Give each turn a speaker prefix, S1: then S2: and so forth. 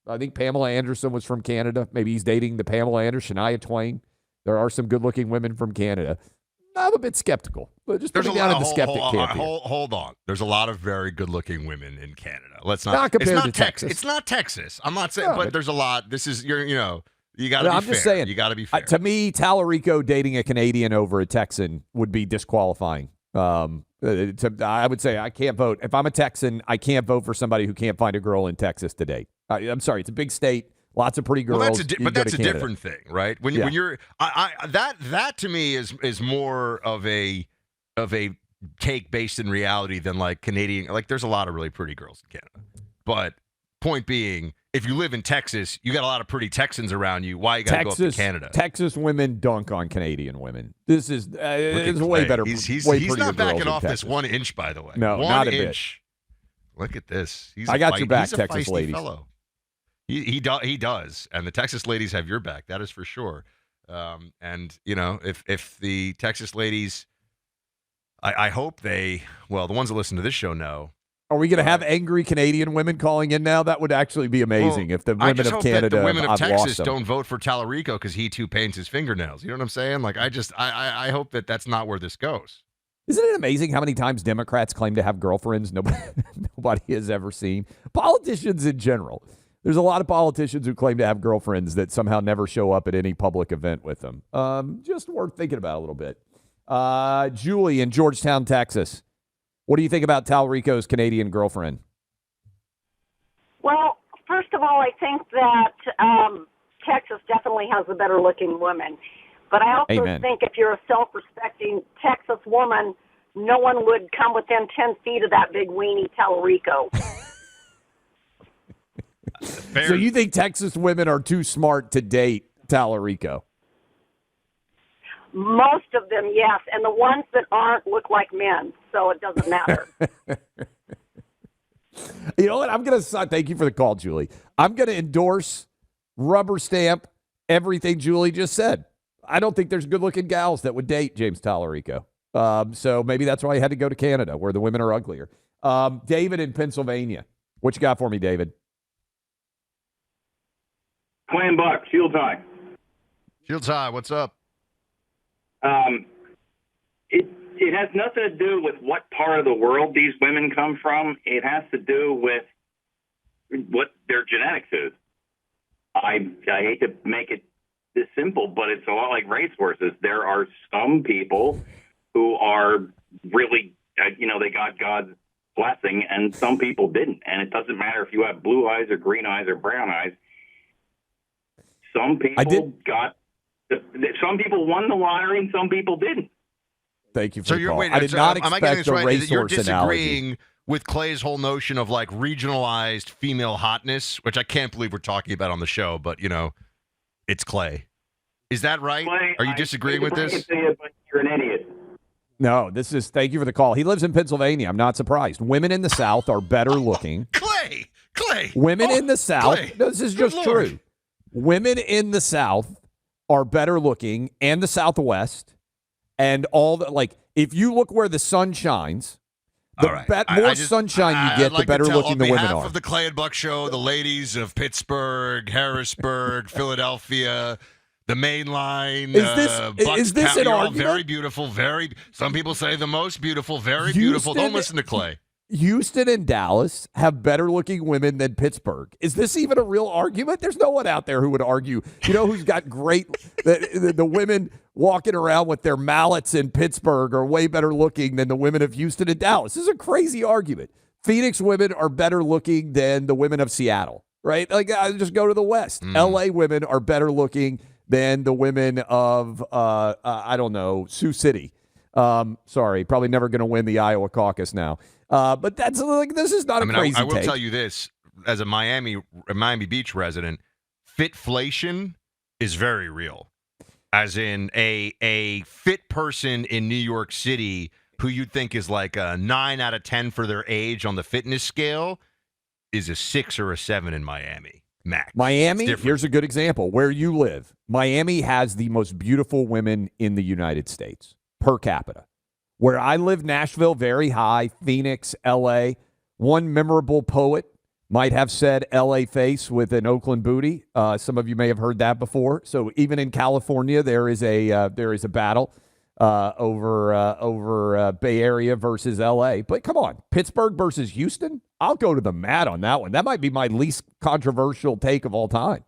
S1: I think Pamela Anderson was from Canada. Maybe he's dating the Pamela Anderson, Shania Twain. There are some good-looking women from Canada. I'm a bit skeptical, but just put me down in the skeptic camp here.
S2: Hold on. There's a lot of very good-looking women in Canada. Let's not.
S1: Not compared to Texas.
S2: It's not Texas. I'm not saying, but there's a lot. This is you got to be fair.
S1: I'm just saying.
S2: You got to be fair.
S1: To me, Talerico dating a Canadian over a Texan would be disqualifying. I would say I can't vote. If I'm a Texan, I can't vote for somebody who can't find a girl in Texas to date. I'm sorry. It's a big state. Lots of pretty girls.
S2: Well, that's a different thing, right? When you're that to me is more of a take based in reality than like Canadian. Like there's a lot of really pretty girls in Canada, but point being, if you live in Texas, you got a lot of pretty Texans around you. Why you got to go up to Canada?
S1: Texas women dunk on Canadian women. This is it's way better.
S2: He's not backing off this 1 inch, by the way.
S1: No, not a bit.
S2: Look at this.
S1: I got your back, Texas ladies.
S2: Fellow. He does, and the Texas ladies have your back. That is for sure. And if the Texas ladies, I hope the ones that listen to this show know.
S1: Are we going to have angry Canadian women calling in now? That would actually be amazing if the women of Canada,
S2: the women of Texas
S1: don't
S2: vote for Talerico because he too paints his fingernails. You know what I'm saying? Like I hope that's not where this goes.
S1: Isn't it amazing how many times Democrats claim to have girlfriends nobody has ever seen? Politicians in general. There's a lot of politicians who claim to have girlfriends that somehow never show up at any public event with them. Just worth thinking about a little bit. Julie in Georgetown, Texas. What do you think about Talerico's Canadian girlfriend?
S3: Well, first of all, I think that Texas definitely has a better-looking woman. But I also think if you're a self-respecting Texas woman, no one would come within 10 feet of that big weenie Talerico.
S1: So you think Texas women are too smart to date Talerico?
S3: Most of them, yes. And the ones that aren't look like men, so it doesn't matter.
S1: You know what? Thank you for the call, Julie. I'm going to endorse, rubber stamp everything Julie just said. I don't think there's good-looking gals that would date James Talerico. So maybe that's why I had to go to Canada, where the women are uglier. David in Pennsylvania. What you got for me, David?
S4: Clan Buck, Shields High.
S2: Shields High, what's up?
S4: It has nothing to do with what part of the world these women come from. It has to do with what their genetics is. I hate to make it this simple, but it's a lot like racehorses. There are some people who are really, they got God's blessing, and some people didn't. And it doesn't matter if you have blue eyes or green eyes or brown eyes. Some people some people won the lottery and some people didn't.
S1: Thank you for the call. I did not expect a racehorse
S2: You're disagreeing
S1: analogy
S2: with Clay's whole notion of like regionalized female hotness, which I can't believe we're talking about on the show, but it's Clay. Is that right?
S4: Clay,
S2: are you disagreeing with this?
S4: But you're an idiot.
S1: No, thank you for the call. He lives in Pennsylvania. I'm not surprised. Women in the South are better looking.
S2: Clay.
S1: Women in the South. No, this is just true. Women in the South are better looking, and the Southwest, and all the, if you look where the sun shines, the more sunshine you get, the better looking the women are.
S2: On behalf of the Clay and Buck Show, the ladies of Pittsburgh, Harrisburg, Philadelphia, the Main Line,
S1: is this an argument?
S2: Very beautiful, some people say the most beautiful, very beautiful. Don't listen to Clay.
S1: Houston and Dallas have better-looking women than Pittsburgh. Is this even a real argument? There's no one out there who would argue. You know who's got great the women walking around with their mallets in Pittsburgh are way better looking than the women of Houston and Dallas. This is a crazy argument. Phoenix women are better looking than the women of Seattle, right? Just go to the West. L.A. women are better looking than the women of, Sioux City. Sorry, probably never going to win the Iowa caucus now. But that's this is not a crazy
S2: I will
S1: take.
S2: tell you this, as a Miami Beach resident, fitflation is very real. As in a fit person in New York City who you'd think is like a 9 out of 10 for their age on the fitness scale is a 6 or a 7 in Miami. Max.
S1: Miami, here's a good example. Where you live, Miami has the most beautiful women in the United States per capita. Where I live, Nashville, very high. Phoenix, L.A., one memorable poet, might have said L.A. face with an Oakland booty. Some of you may have heard that before. So even in California, there is a battle over Bay Area versus L.A. But come on, Pittsburgh versus Houston? I'll go to the mat on that one. That might be my least controversial take of all time.